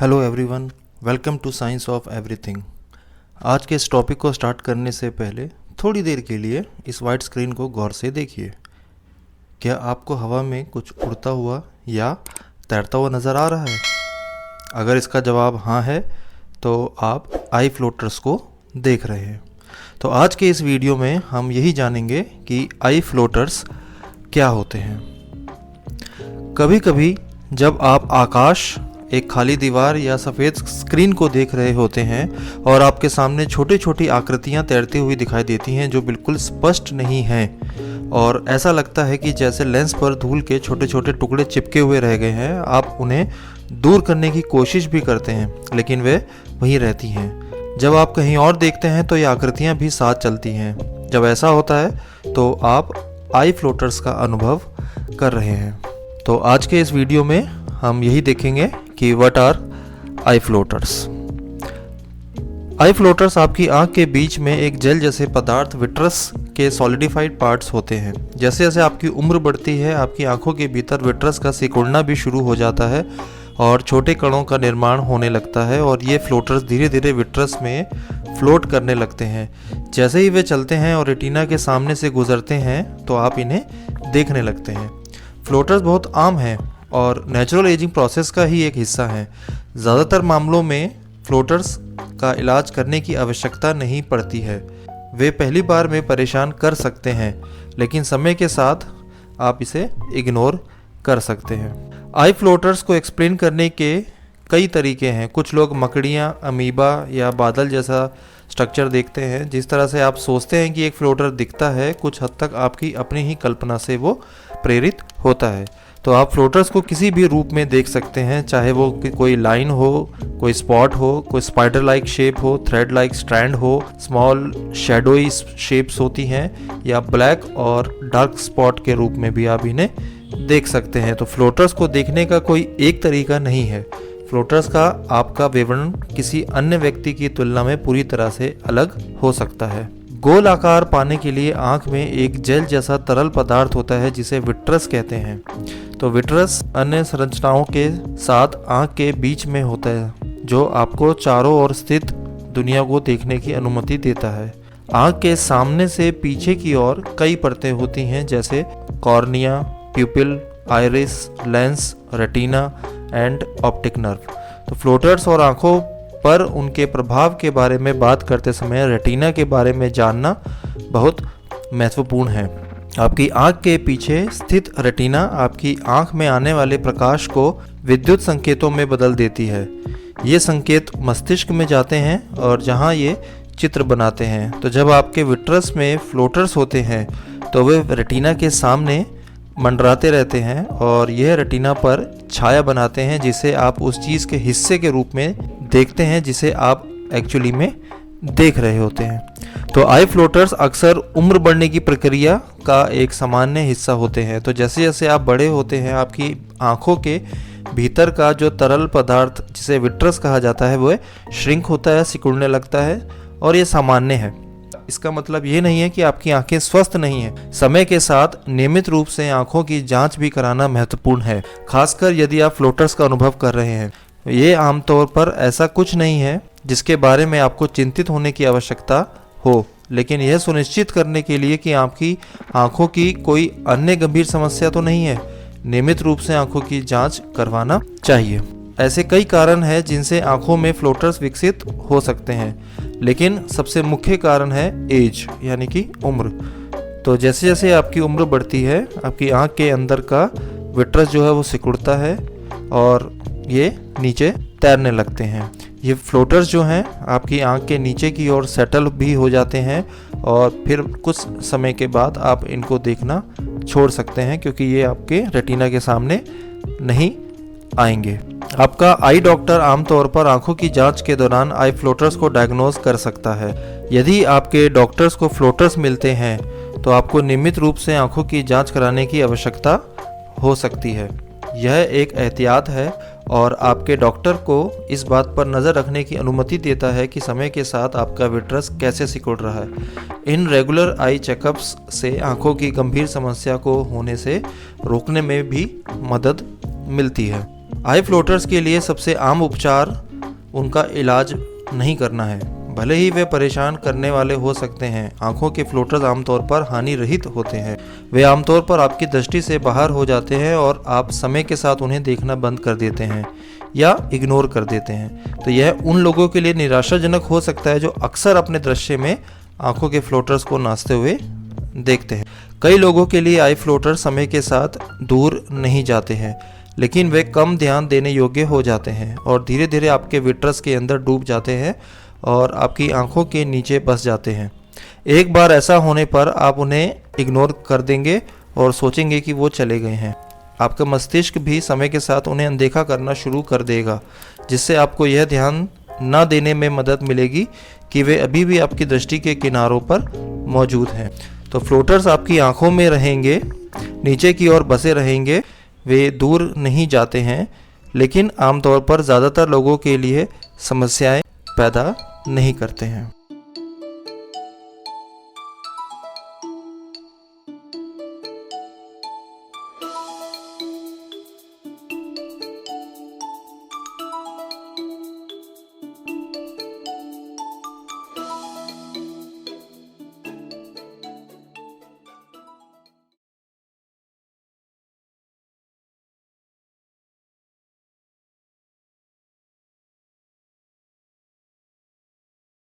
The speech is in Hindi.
Hello everyone, welcome to science of everything. आज के इस टॉपिक को स्टार्ट करने से पहले थोड़ी देर के लिए इस वाइट स्क्रीन को गौर से देखिए। क्या आपको हवा में कुछ उड़ता हुआ या तैरता हुआ नज़र आ रहा है? अगर इसका जवाब हाँ है तो आप आई फ्लोटर्स को देख रहे हैं। तो आज के इस वीडियो में हम यही जानेंगे कि आई फ्लोटर्स क्या होते हैं। कभी कभी जब आप आकाश, एक खाली दीवार या सफ़ेद स्क्रीन को देख रहे होते हैं और आपके सामने छोटी छोटी आकृतियां तैरती हुई दिखाई देती हैं जो बिल्कुल स्पष्ट नहीं हैं, और ऐसा लगता है कि जैसे लेंस पर धूल के छोटे छोटे टुकड़े चिपके हुए रह गए हैं। आप उन्हें दूर करने की कोशिश भी करते हैं लेकिन वे वहीं रहती हैं। जब आप कहीं और देखते हैं तो ये आकृतियाँ भी साथ चलती हैं। जब ऐसा होता है तो आप आई फ्लोटर्स का अनुभव कर रहे हैं। तो आज के इस वीडियो में हम यही देखेंगे कि what are I floaters. I floaters आपकी आंख के बीच में एक जेल जैसे पदार्थ विट्रस के सॉलिडिफाइड पार्ट्स होते हैं। जैसे जैसे आपकी उम्र बढ़ती है, आपकी आंखों के भीतर विट्रस का सिकुड़ना भी शुरू हो जाता है और छोटे कणों का निर्माण होने लगता है, और ये फ्लोटर्स धीरे धीरे विट्रस में फ्लोट करने लगते हैं। जैसे ही वे चलते हैं और रेटिना के सामने से गुजरते हैं तो आप इन्हें देखने लगते हैं। फ्लोटर्स बहुत आम हैं और नेचुरल एजिंग प्रोसेस का ही एक हिस्सा है। ज़्यादातर मामलों में फ्लोटर्स का इलाज करने की आवश्यकता नहीं पड़ती है। वे पहली बार में परेशान कर सकते हैं लेकिन समय के साथ आप इसे इग्नोर कर सकते हैं। आई फ्लोटर्स को एक्सप्लेन करने के कई तरीके हैं। कुछ लोग मकड़ियाँ, अमीबा या बादल जैसा स्ट्रक्चर देखते हैं। जिस तरह से आप सोचते हैं कि एक फ्लोटर दिखता है, कुछ हद तक आपकी अपनी ही कल्पना से वो प्रेरित होता है। तो आप फ्लोटर्स को किसी भी रूप में देख सकते हैं, चाहे वो कोई लाइन हो, कोई स्पॉट हो, कोई स्पाइडर लाइक शेप हो, थ्रेड लाइक स्ट्रैंड हो, स्मॉल शैडोई शेप्स होती हैं, या ब्लैक और डार्क स्पॉट के रूप में भी आप इन्हें देख सकते हैं। तो फ्लोटर्स को देखने का कोई एक तरीका नहीं है। फ्लोटर्स का आपका विवरण किसी अन्य व्यक्ति की तुलना में पूरी तरह से अलग हो सकता है। गोल आकार पाने के लिए आंख में एक जेल जैसा तरल पदार्थ होता है जिसे विट्रस कहते हैं। तो विट्रस अन्य संरचनाओं के साथ आंख के बीच में होता है जो आपको चारों ओर स्थित दुनिया को देखने की अनुमति देता है। आंख के सामने से पीछे की ओर कई परतें होती हैं जैसे cornea, प्यूपिल, iris, lens, retina and optic nerve. तो फ्लोटर्स और आंखों पर उनके प्रभाव के बारे में बात करते समय रेटिना के बारे में जानना बहुत महत्वपूर्ण है। आपकी आंख के पीछे स्थित रेटिना आपकी आंख में आने वाले प्रकाश को विद्युत संकेतों में बदल देती है। ये संकेत मस्तिष्क में जाते हैं और जहां ये चित्र बनाते हैं। तो जब आपके विट्रस में फ्लोटर्स होते हैं तो वे रेटिना के सामने मंडराते रहते हैं और यह रेटिना पर छाया बनाते हैं जिसे आप उस चीज़ के हिस्से के रूप में देखते हैं जिसे आप एक्चुअली में देख रहे होते हैं। तो आई फ्लोटर्स अक्सर उम्र बढ़ने की प्रक्रिया का एक सामान्य हिस्सा होते हैं। तो जैसे जैसे आप बड़े होते हैं, आपकी आंखों के भीतर का जो तरल पदार्थ जिसे विट्रस कहा जाता है वह श्रिंक होता है, सिकुड़ने लगता है, और ये सामान्य है। इसका मतलब ये नहीं है कि आपकी आंखें स्वस्थ नहीं हैं। समय के साथ नियमित रूप से आंखों की जांच भी कराना महत्वपूर्ण है, खासकर यदि आप फ्लोटर्स का अनुभव कर रहे हैं। ये आमतौर पर ऐसा कुछ नहीं है जिसके बारे में आपको चिंतित होने की आवश्यकता हो, लेकिन यह सुनिश्चित करने के लिए कि आपकी आंखों की कोई अन्य गंभीर समस्या तो नहीं है, नियमित रूप से आंखों की जांच करवाना चाहिए। ऐसे कई कारण हैं जिनसे आंखों में फ्लोटर्स विकसित हो सकते हैं, लेकिन सबसे मुख्य कारण है एज, यानी कि उम्र। तो जैसे जैसे आपकी उम्र बढ़ती है, आपकी आंख के अंदर का विट्रस जो है वो सिकुड़ता है और ये नीचे तैरने लगते हैं। ये फ्लोटर्स जो हैं आपकी आंख के नीचे की ओर सेटल भी हो जाते हैं और फिर कुछ समय के बाद आप इनको देखना छोड़ सकते हैं क्योंकि ये आपके रेटिना के सामने नहीं आएंगे। आपका आई डॉक्टर आमतौर पर आंखों की जांच के दौरान आई फ्लोटर्स को डायग्नोज कर सकता है। यदि आपके डॉक्टर्स को फ्लोटर्स मिलते हैं तो आपको नियमित रूप से आंखों की जांच कराने की आवश्यकता हो सकती है। यह एक एहतियात है और आपके डॉक्टर को इस बात पर नज़र रखने की अनुमति देता है कि समय के साथ आपका विट्रस कैसे सिकुड़ रहा है। इन रेगुलर आई चेकअप्स से आंखों की गंभीर समस्या को होने से रोकने में भी मदद मिलती है। आई फ्लोटर्स के लिए सबसे आम उपचार उनका इलाज नहीं करना है। भले ही वे परेशान करने वाले हो सकते हैं, आंखों के फ्लोटर्स आमतौर पर हानि रहित होते हैं। वे आमतौर पर आपकी दृष्टि से बाहर हो जाते हैं और आप समय के साथ उन्हें देखना बंद कर देते हैं या इग्नोर कर देते हैं। तो यह उन लोगों के लिए निराशाजनक हो सकता है जो अक्सर अपने दृश्य में आंखों के फ्लोटर्स को नाचते हुए देखते हैं। कई लोगों के लिए आई फ्लोटर समय के साथ दूर नहीं जाते हैं, लेकिन वे कम ध्यान देने योग्य हो जाते हैं और धीरे धीरे आपके विट्रस के अंदर डूब जाते हैं और आपकी आंखों के नीचे बस जाते हैं। एक बार ऐसा होने पर आप उन्हें इग्नोर कर देंगे और सोचेंगे कि वो चले गए हैं। आपका मस्तिष्क भी समय के साथ उन्हें अनदेखा करना शुरू कर देगा, जिससे आपको यह ध्यान न देने में मदद मिलेगी कि वे अभी भी आपकी दृष्टि के किनारों पर मौजूद हैं। तो फ्लोटर्स आपकी आंखों में रहेंगे, नीचे की ओर बसे रहेंगे, वे दूर नहीं जाते हैं, लेकिन आमतौर पर ज़्यादातर लोगों के लिए समस्याएं पैदा नहीं करते हैं।